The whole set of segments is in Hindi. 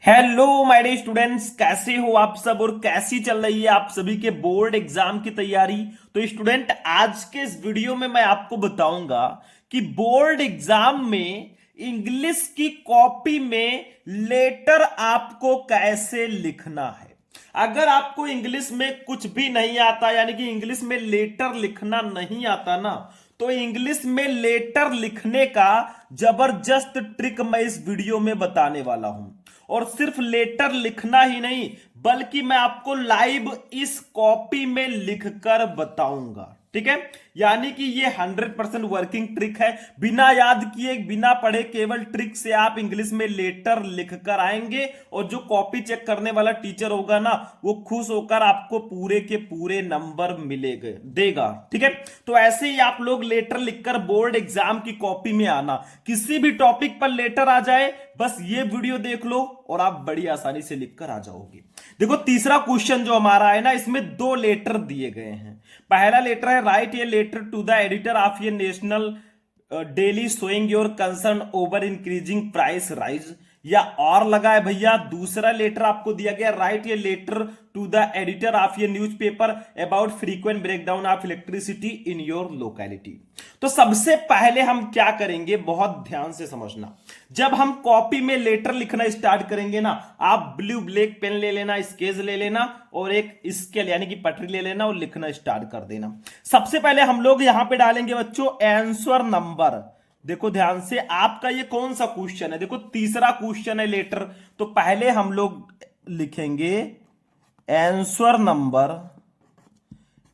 हेलो माय डियर स्टूडेंट्स, कैसे हो आप सब और कैसी चल रही है आप सभी के बोर्ड एग्जाम की तैयारी। तो स्टूडेंट, आज के इस वीडियो में मैं आपको बताऊंगा कि बोर्ड एग्जाम में इंग्लिश की कॉपी में लेटर आपको कैसे लिखना है। अगर आपको इंग्लिश में कुछ भी नहीं आता, यानी कि इंग्लिश में लेटर लिखना नहीं आता ना, तो इंग्लिश में लेटर लिखने का जबरदस्त ट्रिक मैं इस वीडियो में बताने वाला हूं। और सिर्फ लेटर लिखना ही नहीं, बल्कि मैं आपको लाइव इस कॉपी में लिखकर बताऊंगा। ठीक है, यानी कि ये 100% वर्किंग ट्रिक है। बिना याद किए, बिना पढ़े, केवल ट्रिक से आप इंग्लिश में लेटर लिखकर आएंगे और जो कॉपी चेक करने वाला टीचर होगा ना, वो खुश होकर आपको पूरे के पूरे नंबर मिलेगा, देगा। ठीक है, तो ऐसे ही आप लोग लेटर लिखकर बोर्ड एग्जाम की कॉपी में आना। किसी भी टॉपिक पर लेटर आ जाए, बस ये वीडियो देख लो और आप बड़ी आसानी से लिखकर आ जाओगे। देखो, तीसरा क्वेश्चन जो हमारा है ना, इसमें दो लेटर दिए गए हैं। पहला लेटर है, write a letter to the editor of a national daily showing your concern over increasing price rise, या और लगा है भैया। दूसरा लेटर आपको दिया गया, write a letter to the editor of a newspaper about frequent breakdown of electricity in your locality. तो सबसे पहले हम क्या करेंगे, बहुत ध्यान से समझना। जब हम कॉपी में लेटर लिखना स्टार्ट करेंगे ना, आप ब्लू ब्लैक पेन ले लेना, स्केच ले लेना और एक स्केल यानी कि पटरी ले लेना और लिखना स्टार्ट कर देना। सबसे पहले हम लोग यहां पे डालेंगे बच्चों आंसर नंबर। देखो ध्यान से, आपका ये कौन सा क्वेश्चन है, देखो तीसरा क्वेश्चन है लेटर। तो पहले हम लोग लिखेंगे आंसर नंबर,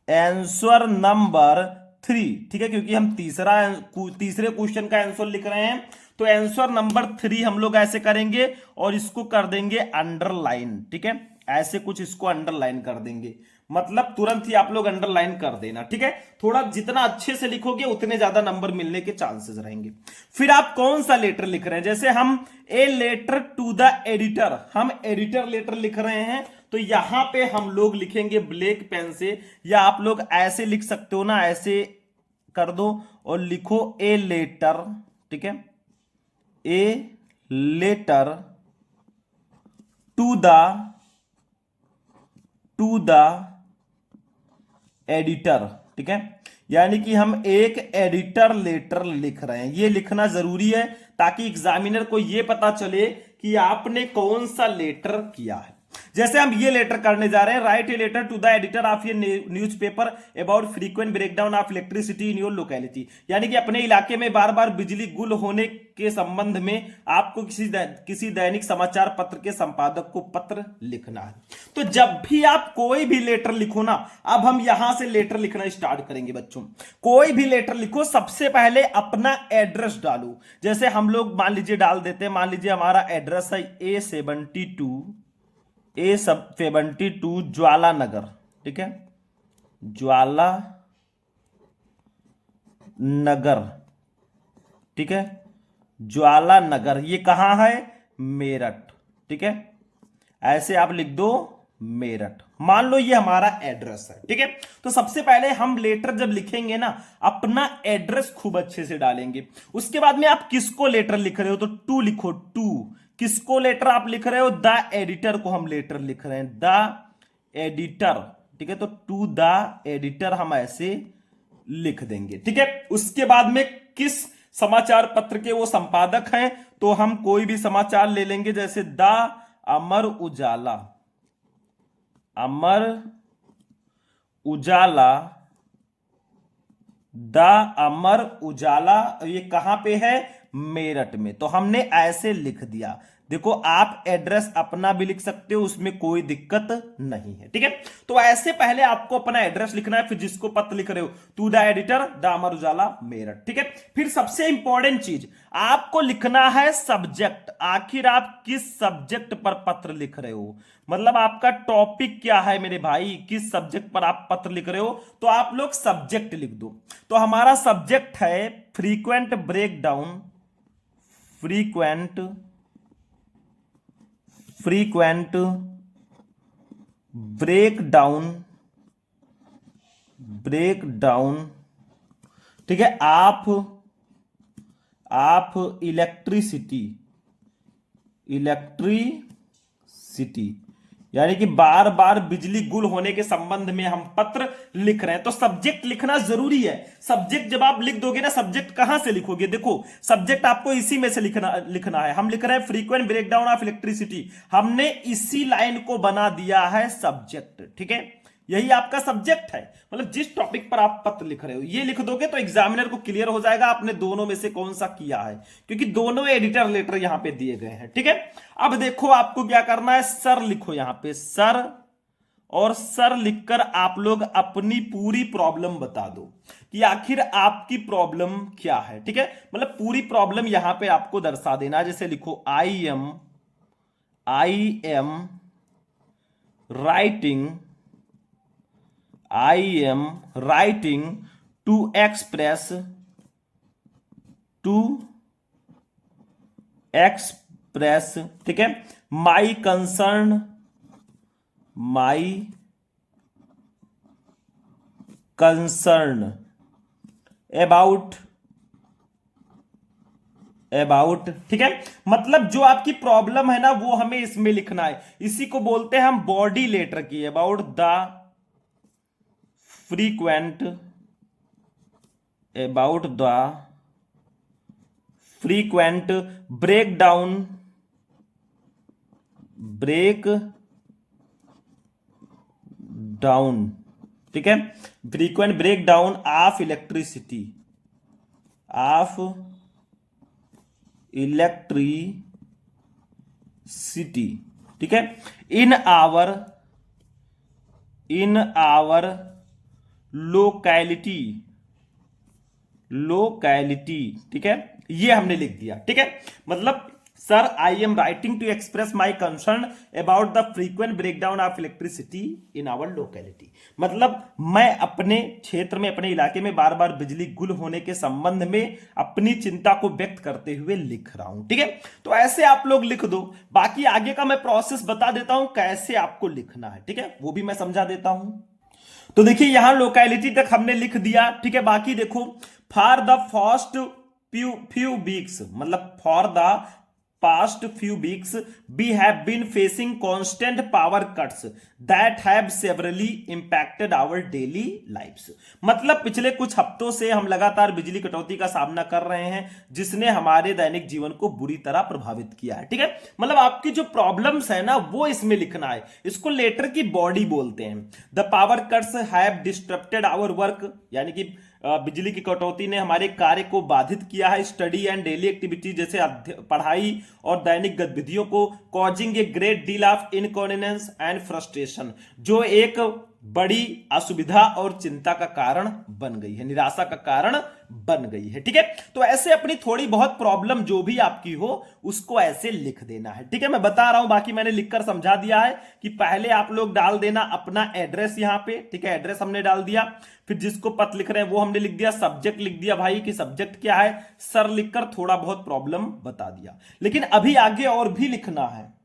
आंसर नंबर 3। ठीक है, क्योंकि हम तीसरे क्वेश्चन का आंसर लिख रहे हैं। तो आंसर नंबर 3 हम लोग ऐसे करेंगे और इसको कर देंगे अंडरलाइन। ठीक है, ऐसे कुछ इसको अंडरलाइन कर देंगे, मतलब तुरंत ही आप लोग अंडरलाइन कर देना। ठीक है, थोड़ा जितना अच्छे से लिखोगे उतने ज्यादा नंबर मिलने के चांसेस रहेंगे। फिर आप कौन सा लेटर लिख रहे हैं, जैसे हम a letter to the editor, हम एडिटर लेटर लिख रहे हैं। तो यहां पे हम लोग लिखेंगे ब्लैक पेन से, या आप लोग ऐसे लिख सकते हो ना, ऐसे कर दो और लिखो ए लेटर। ठीक है, a letter to the editor. ठीक है, यानी कि हम एक एडिटर लेटर लिख रहे हैं। ये लिखना जरूरी है ताकि एग्जामिनर को ये पता चले कि आपने कौन सा लेटर किया है। जैसे हम ये लेटर करने जा रहे हैं, write a letter to the editor of ये newspaper about frequent breakdown of electricity in your locality, यानी कि अपने इलाके में बार बार बिजली गुल होने के संबंध में आपको किसी दैनिक समाचार पत्र के संपादक को पत्र लिखना है। तो जब भी आप कोई भी लेटर लिखो ना, अब हम यहां से लेटर लिखना स्टार्ट करेंगे बच्चों। कोई भी लेटर लिखो, सबसे पहले अपना एड्रेस डालो। जैसे हम लोग मान लीजिए डाल देते हैं, मान लीजिए हमारा एड्रेस है A72 ज्वाला नगर। ठीक है, ज्वाला नगर। ठीक है, ज्वाला नगर, ये कहां है, मेरठ। ठीक है, ऐसे आप लिख दो मेरठ। मान लो ये हमारा एड्रेस है। ठीक है, तो सबसे पहले हम लेटर जब लिखेंगे ना, अपना एड्रेस खूब अच्छे से डालेंगे। उसके बाद में आप किसको लेटर लिख रहे हो, तो टू लिखो, टू। किसको लेटर आप लिख रहे हो, द एडिटर को हम लेटर लिख रहे हैं, द एडिटर। ठीक है, तो टू द एडिटर हम ऐसे लिख देंगे। ठीक है, उसके बाद में किस समाचार पत्र के वो संपादक हैं, तो हम कोई भी समाचार ले लेंगे, जैसे द अमर उजाला। अमर उजाला, द अमर उजाला, ये कहां पे है, मेरठ में। तो हमने ऐसे लिख दिया। देखो, आप एड्रेस अपना भी लिख सकते हो, उसमें कोई दिक्कत नहीं है। ठीक है, तो ऐसे पहले आपको अपना एड्रेस लिखना है, फिर जिसको पत्र लिख रहे हो, to the editor the Amar Ujala Meerut. ठीक है, फिर सबसे इंपॉर्टेंट चीज आपको लिखना है सब्जेक्ट। आखिर आप किस सब्जेक्ट पर पत्र लिख रहे हो, मतलब आपका टॉपिक क्या है मेरे भाई, किस सब्जेक्ट पर आप पत्र लिख रहे हो, तो आप लोग सब्जेक्ट लिख दो। तो हमारा सब्जेक्ट है फ्रीक्वेंट ब्रेकडाउन, फ्रीक्वेंट ब्रेकडाउन, ठीक है, आप इलेक्ट्रिसिटी सिटी, यानी कि बार बार बिजली गुल होने के संबंध में हम पत्र लिख रहे हैं। तो सब्जेक्ट लिखना जरूरी है। सब्जेक्ट जब आप लिख दोगे ना, सब्जेक्ट कहां से लिखोगे? देखो सब्जेक्ट आपको इसी में से लिखना है। हम लिख रहे हैं फ्रीक्वेंट ब्रेकडाउन ऑफ इलेक्ट्रिसिटी, हमने इसी लाइन को बना दिया है सब्जेक्ट। ठीक है, यही आपका सब्जेक्ट है। मतलब जिस टॉपिक पर आप पत्र लिख रहे हो ये लिख दोगे तो एग्जामिनर को क्लियर हो जाएगा आपने दोनों में से कौन सा किया है, क्योंकि दोनों एडिटर लेटर यहां पे दिए गए हैं। ठीक है, अब देखो आपको क्या करना है, सर लिखो यहां पे सर, और सर लिखकर आप लोग अपनी पूरी प्रॉब्लम बता दो कि आखिर आपकी प्रॉब्लम क्या है। ठीक है, मतलब पूरी प्रॉब्लम यहां पे आपको दर्शा देना। जैसे लिखो I am writing to express ठीक है माई कंसर्न अबाउट ठीक है, मतलब जो आपकी प्रॉब्लम है ना वो हमें इसमें लिखना है। इसी को बोलते हैं हम बॉडी लेटर की, अबाउट द फ्रीक्वेंट ब्रेकडाउन ठीक है, फ्रीक्वेंट ब्रेकडाउन ऑफ इलेक्ट्रिसिटी ठीक है, इन आवर लोकैलिटी ठीक है, ये हमने लिख दिया। ठीक है, मतलब sir I am writing to express my concern about the frequent breakdown of electricity in our locality, मतलब मैं अपने क्षेत्र में, अपने इलाके में बार बार बिजली गुल होने के संबंध में अपनी चिंता को व्यक्त करते हुए लिख रहा हूं। ठीक है, तो ऐसे आप लोग लिख दो। बाकी आगे का मैं प्रोसेस बता देता हूं कैसे आपको लिखना है। ठीक है, वो भी मैं समझा देता हूं। तो देखिए यहां लोकैलिटी तक हमने लिख दिया। ठीक है, बाकी देखो for the first few weeks, मतलब for the past few weeks we have been facing constant power cuts that have severely impacted our daily lives, मतलब पिछले कुछ हफ्तों से हम लगातार बिजली कटौती का सामना कर रहे हैं जिसने हमारे दैनिक जीवन को बुरी तरह प्रभावित किया है। ठीक है, मतलब आपकी जो प्रॉब्लम्स है ना वो इसमें लिखना है। इसको लेटर की बॉडी बोलते हैं। The power cuts have disturbed our work, यानी कि बिजली की कटौती ने हमारे कार्य को बाधित किया है। स्टडी एंड डेली एक्टिविटी, जैसे पढ़ाई और दैनिक गतिविधियों को। Causing a great deal of inconvenience and frustration, जो एक बड़ी असुविधा और चिंता का कारण बन गई है, निराशा का कारण बन गई है। ठीक है, तो ऐसे अपनी थोड़ी बहुत प्रॉब्लम जो भी आपकी हो उसको ऐसे लिख देना है। ठीक है, मैं बता रहा हूं, बाकी मैंने लिखकर समझा दिया है कि पहले आप लोग डाल देना अपना एड्रेस यहां पे। ठीक है, एड्रेस हमने डाल दिया, फिर जिसको पत्र लिख रहे हैं वो हमने लिख दिया, सब्जेक्ट लिख दिया भाई कि सब्जेक्ट क्या है, सर लिखकर थोड़ा बहुत प्रॉब्लम बता दिया। लेकिन अभी आगे और भी लिखना है।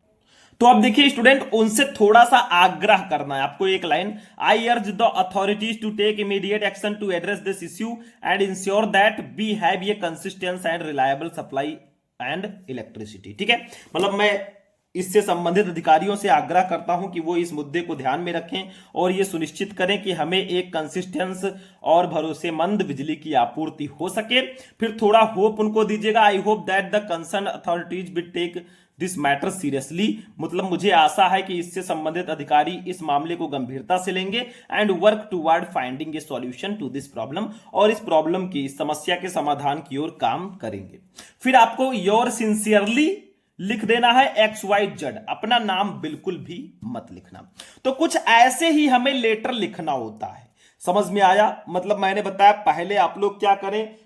तो अब देखिए स्टूडेंट, उनसे थोड़ा सा आग्रह करना है आपको। एक line, I urge the authorities to take immediate action to address this issue and ensure that we have a consistent and reliable supply and electricity. ठीक है, मतलब मैं इससे संबंधित अधिकारियों से आग्रह करता हूं कि वो इस मुद्दे को ध्यान में रखें और ये सुनिश्चित करें कि हमें एक कंसिस्टेंस और भरोसेमंद बिजली की आपूर्ति हो सके। फिर थोड़ा होप उनको दीजिएगा, I hope that the concern authorities will take this matter seriously, मतलब मुझे आशा है कि इससे संबंधित अधिकारी इस मामले को गंभीरता से लेंगे and work toward finding a solution to this problem, और इस प्रॉब्लम की, इस समस्या के समाधान की ओर काम करेंगे। फिर आपको योर सिंसियरली लिख देना है, XYZ, अपना नाम बिल्कुल भी मत लिखना। तो कुछ ऐसे ही हमें लेटर लिखना होता है, समझ में आया? मतलब मैंने बताया पहले आप लोग क्या करें,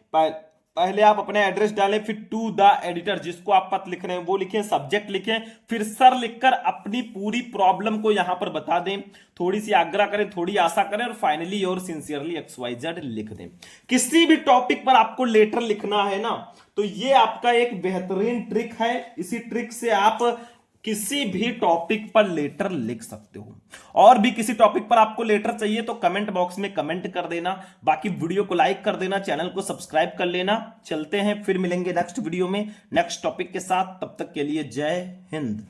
पहले आप अपना एड्रेस डालें, फिर टू द एडिटर, जिसको आप पत्र लिख रहे हैं वो लिखें, सब्जेक्ट लिखें, फिर सर लिखकर अपनी पूरी प्रॉब्लम को यहां पर बता दें, थोड़ी सी आग्रह करें, थोड़ी आशा करें, और फाइनली और सिंसियरली XYZ लिख दें। किसी भी टॉपिक पर आपको लेटर लिखना है ना, तो ये आपका एक बेहतरीन ट्रिक है। इसी ट्रिक से आप किसी भी टॉपिक पर लेटर लिख सकते हो। और भी किसी टॉपिक पर आपको लेटर चाहिए तो कमेंट बॉक्स में कमेंट कर देना। बाकी वीडियो को लाइक कर देना, चैनल को सब्सक्राइब कर लेना। चलते हैं, फिर मिलेंगे नेक्स्ट वीडियो में नेक्स्ट टॉपिक के साथ। तब तक के लिए जय हिंद।